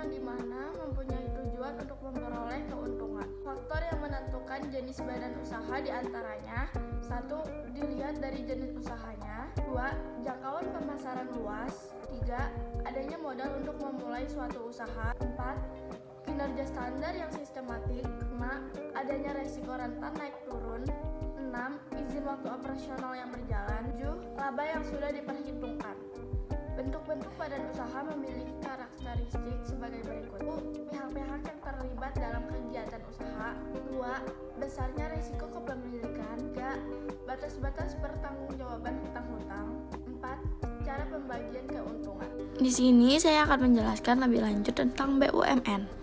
yang dimana mempunyai tujuan untuk memperoleh keuntungan. Faktor yang menentukan jenis badan usaha diantaranya: 1. Dilihat dari jenis usahanya. 2. Jangkauan pemasaran luas. 3. Adanya modal untuk memulai suatu usaha. 4. Kinerja standar yang sistematik. 5. Adanya resiko rentan naik turun. 6. Izin waktu operasional yang berjalan. 7. Laba yang sudah diperhitungkan. Bentuk-bentuk badan usaha memiliki karakteristik sebagai berikut. 1. Pihak-pihak yang terlibat dalam kegiatan usaha. 2. Besarnya risiko kepemilikan. 3. Batas-batas pertanggungjawaban hutang-hutang. 4. Cara pembagian keuntungan. Di sini saya akan menjelaskan lebih lanjut tentang BUMN.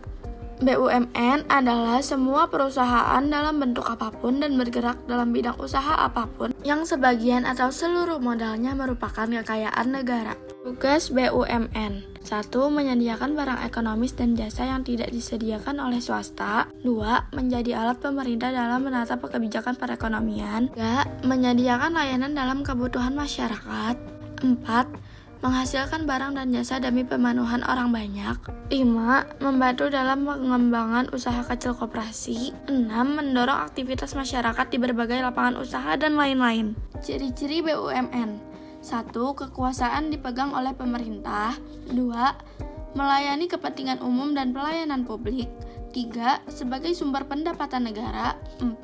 BUMN adalah semua perusahaan dalam bentuk apapun dan bergerak dalam bidang usaha apapun yang sebagian atau seluruh modalnya merupakan kekayaan negara. Tugas BUMN: 1. Menyediakan barang ekonomis dan jasa yang tidak disediakan oleh swasta. 2. Menjadi alat pemerintah dalam menata kebijakan perekonomian. 3. Menyediakan layanan dalam kebutuhan masyarakat. 4. Menghasilkan barang dan jasa demi pemenuhan orang banyak. 5. Membantu dalam pengembangan usaha kecil koperasi. 6. Mendorong aktivitas masyarakat di berbagai lapangan usaha dan lain-lain. Ciri-ciri BUMN: 1. Kekuasaan dipegang oleh pemerintah. 2. Melayani kepentingan umum dan pelayanan publik. 3. Sebagai sumber pendapatan negara. 4.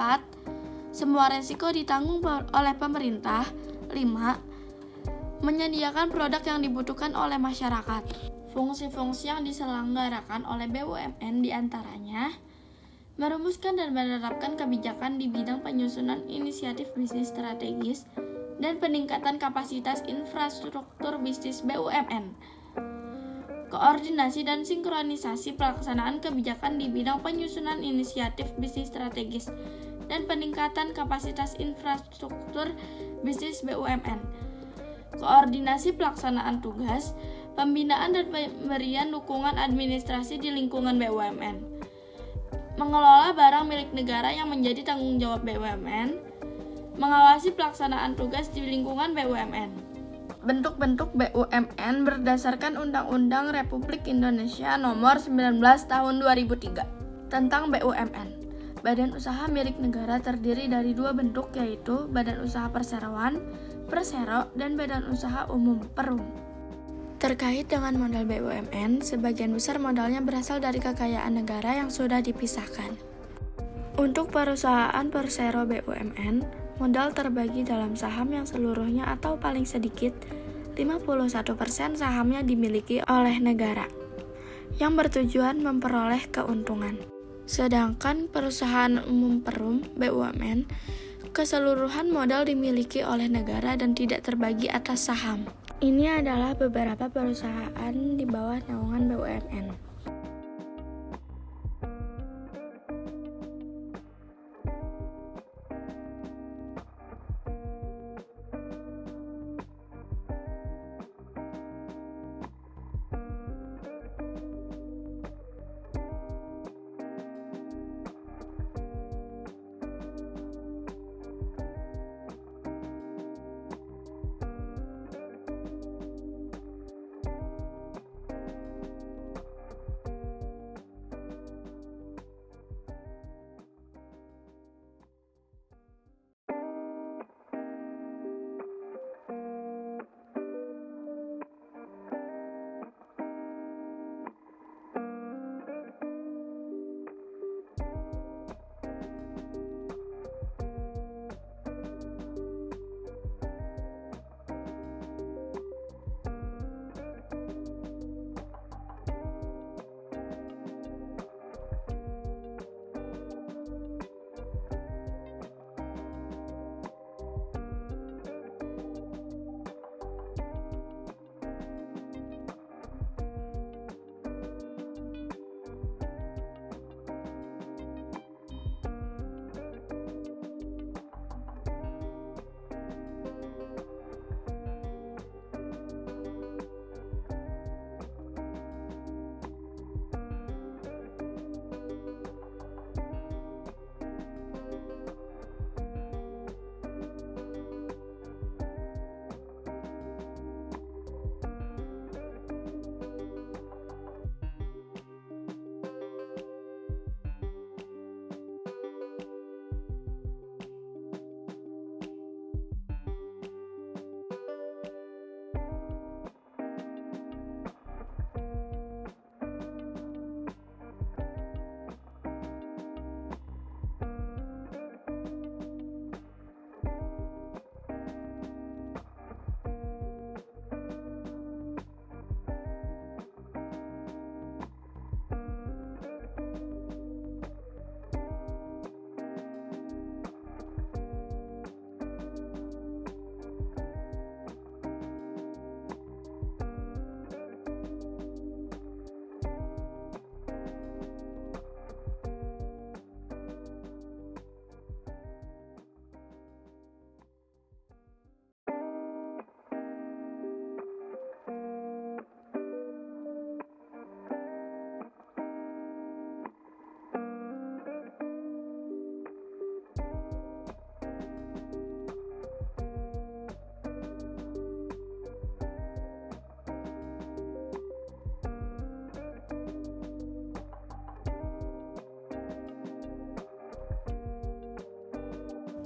Semua resiko ditanggung oleh pemerintah. 5. Menyediakan produk yang dibutuhkan oleh masyarakat. Fungsi-fungsi yang diselenggarakan oleh BUMN diantaranya: merumuskan dan menerapkan kebijakan di bidang penyusunan inisiatif bisnis strategis dan peningkatan kapasitas infrastruktur bisnis BUMN, koordinasi dan sinkronisasi pelaksanaan kebijakan di bidang penyusunan inisiatif bisnis strategis dan peningkatan kapasitas infrastruktur bisnis BUMN, koordinasi pelaksanaan tugas, pembinaan dan pemberian dukungan administrasi di lingkungan BUMN, mengelola barang milik negara yang menjadi tanggung jawab BUMN, mengawasi pelaksanaan tugas di lingkungan BUMN. Bentuk-bentuk BUMN berdasarkan Undang-Undang Republik Indonesia Nomor 19 Tahun 2003 tentang BUMN. Badan usaha milik negara terdiri dari dua bentuk, yaitu Badan Usaha Perseroan Persero dan Badan Usaha Umum Perum. Terkait dengan modal BUMN, sebagian besar modalnya berasal dari kekayaan negara yang sudah dipisahkan. Untuk perusahaan persero BUMN, modal terbagi dalam saham yang seluruhnya atau paling sedikit 51% sahamnya dimiliki oleh negara, yang bertujuan memperoleh keuntungan. Sedangkan perusahaan umum Perum BUMN, keseluruhan modal dimiliki oleh negara dan tidak terbagi atas saham. Ini adalah beberapa perusahaan di bawah naungan BUMN.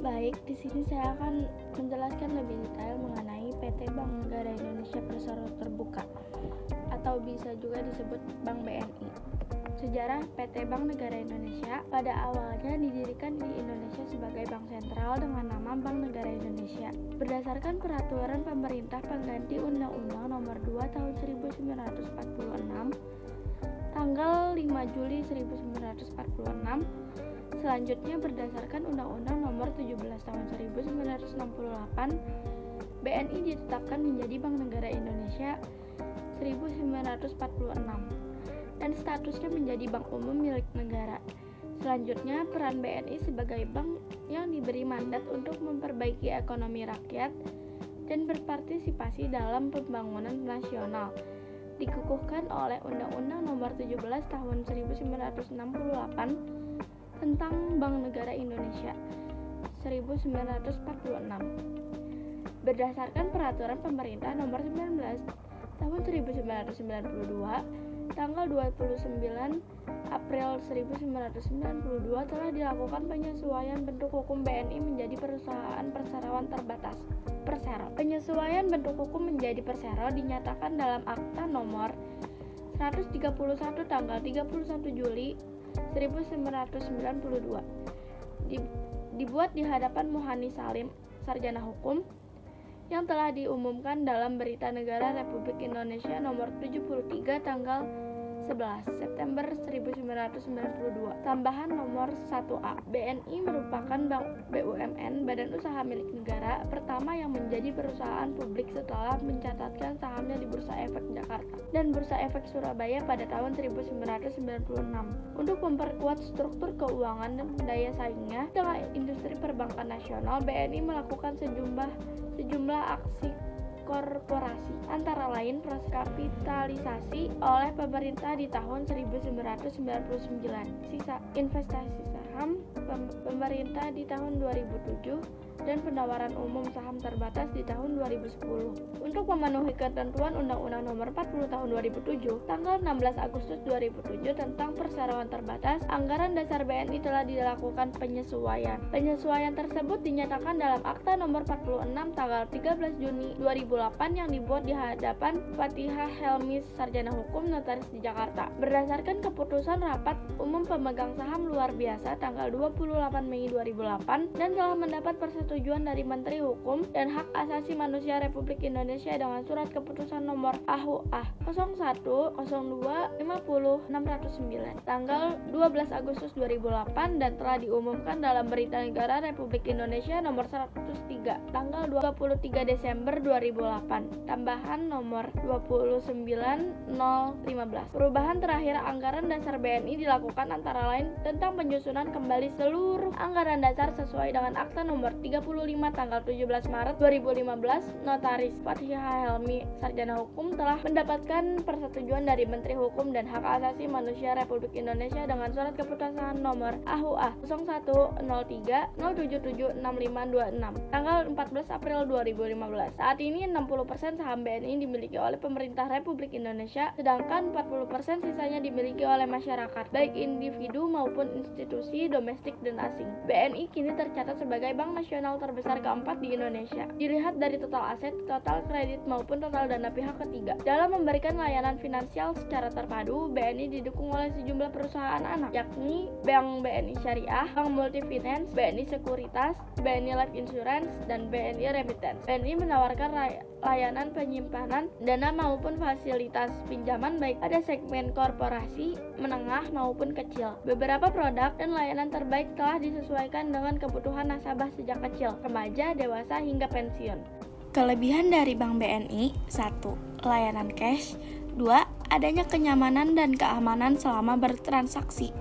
Baik, di sini saya akan menjelaskan lebih detail mengenai PT Bank Negara Indonesia Persero Terbuka atau bisa juga disebut Bank BNI. Sejarah PT Bank Negara Indonesia pada awalnya didirikan di Indonesia sebagai bank sentral dengan nama Bank Negara Indonesia. Berdasarkan peraturan pemerintah pengganti Undang-Undang Nomor 2 Tahun 1946 tanggal 5 Juli 1946, selanjutnya berdasarkan Undang-Undang Nomor 17 Tahun 1968, BNI ditetapkan menjadi Bank Negara Indonesia 1946 dan statusnya menjadi bank umum milik negara. Selanjutnya, peran BNI sebagai bank yang diberi mandat untuk memperbaiki ekonomi rakyat dan berpartisipasi dalam pembangunan nasional dikukuhkan oleh Undang-Undang Nomor 17 Tahun 1968 tentang Bank Negara Indonesia 1946. Berdasarkan peraturan pemerintah nomor 19 tahun 1992 tanggal 29 April 1992 telah dilakukan penyesuaian bentuk hukum BNI menjadi perusahaan perseroan terbatas Persero. Penyesuaian bentuk hukum menjadi Persero dinyatakan dalam Akta nomor 131 tanggal 31 Juli 1992. Dibuat di hadapan Muhani Salim, sarjana hukum, yang telah diumumkan dalam Berita Negara Republik Indonesia nomor 73 tanggal 11 September 1992. Tambahan nomor 1A. BNI merupakan bank BUMN, badan usaha milik negara, pertama yang menjadi perusahaan publik setelah mencatatkan sahamnya di Bursa Efek Jakarta dan Bursa Efek Surabaya pada tahun 1996. Untuk memperkuat struktur keuangan dan daya saingnya dengan industri perbankan nasional, BNI melakukan sejumlah aksi korporasi, antara lain proses kapitalisasi oleh pemerintah di tahun 1999, sisa investasi saham pemerintah di tahun 2007, dan penawaran umum saham terbatas di tahun 2010. Untuk memenuhi ketentuan Undang-Undang Nomor 40 Tahun 2007, tanggal 16 Agustus 2007 tentang perseroan terbatas, anggaran dasar BNI telah dilakukan penyesuaian. Penyesuaian tersebut dinyatakan dalam Akta Nomor 46 tanggal 13 Juni 2008 yang dibuat di hadapan Fatihah Helmi, sarjana hukum, notaris di Jakarta. Berdasarkan keputusan Rapat Umum Pemegang Saham Luar Biasa tanggal 28 Mei 2008 dan telah mendapat persetujuan dari Menteri Hukum dan Hak Asasi Manusia Republik Indonesia dengan surat keputusan nomor AHUA 01-02-50-609 tanggal 12 Agustus 2008 dan telah diumumkan dalam Berita Negara Republik Indonesia nomor 103 tanggal 23 Desember 2008, tambahan nomor 29015. Perubahan terakhir anggaran dasar BNI dilakukan antara lain tentang penyusunan kembali seluruh anggaran dasar sesuai dengan Akta nomor 35 tanggal 17 Maret 2015. Notaris Fatihah Helmi, sarjana hukum, telah mendapatkan persetujuan dari Menteri Hukum dan Hak Asasi Manusia Republik Indonesia dengan surat keputusan nomor AHUA 01-03-077-6526 tanggal 14 April 2015. Saat ini 60% saham BNI dimiliki oleh pemerintah Republik Indonesia, sedangkan 40% sisanya dimiliki oleh masyarakat, baik individu maupun institusi domestik dan asing. BNI kini tercatat sebagai bank nasional terbesar keempat di Indonesia, dilihat dari total aset, total kredit maupun total dana pihak ketiga. Dalam memberikan layanan finansial secara terpadu, BNI didukung oleh sejumlah perusahaan anak, yakni Bank BNI Syariah, Bank Multifinance, BNI Sekuritas, BNI Life Insurance, dan BNI Remittance. BNI menawarkan layanan penyimpanan dana maupun fasilitas pinjaman baik pada segmen korporasi, menengah maupun kecil. Beberapa produk dan layanan terbaik telah disesuaikan dengan kebutuhan nasabah sejak kecil, remaja, dewasa, hingga pensiun. Kelebihan dari Bank BNI: 1. Layanan cash. 2. Adanya kenyamanan dan keamanan selama bertransaksi.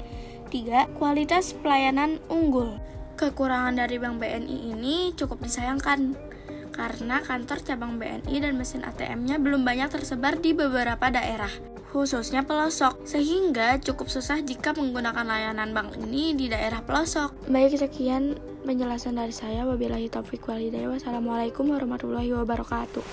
3. Kualitas pelayanan unggul. Kekurangan dari Bank BNI ini cukup disayangkan karena kantor cabang BNI dan mesin ATM-nya belum banyak tersebar di beberapa daerah, khususnya pelosok, sehingga cukup susah jika menggunakan layanan bank ini di daerah pelosok. Baik, sekian penjelasan dari saya. Wabillahi taufiq wal hidayah. Wassalamualaikum warahmatullahi wabarakatuh.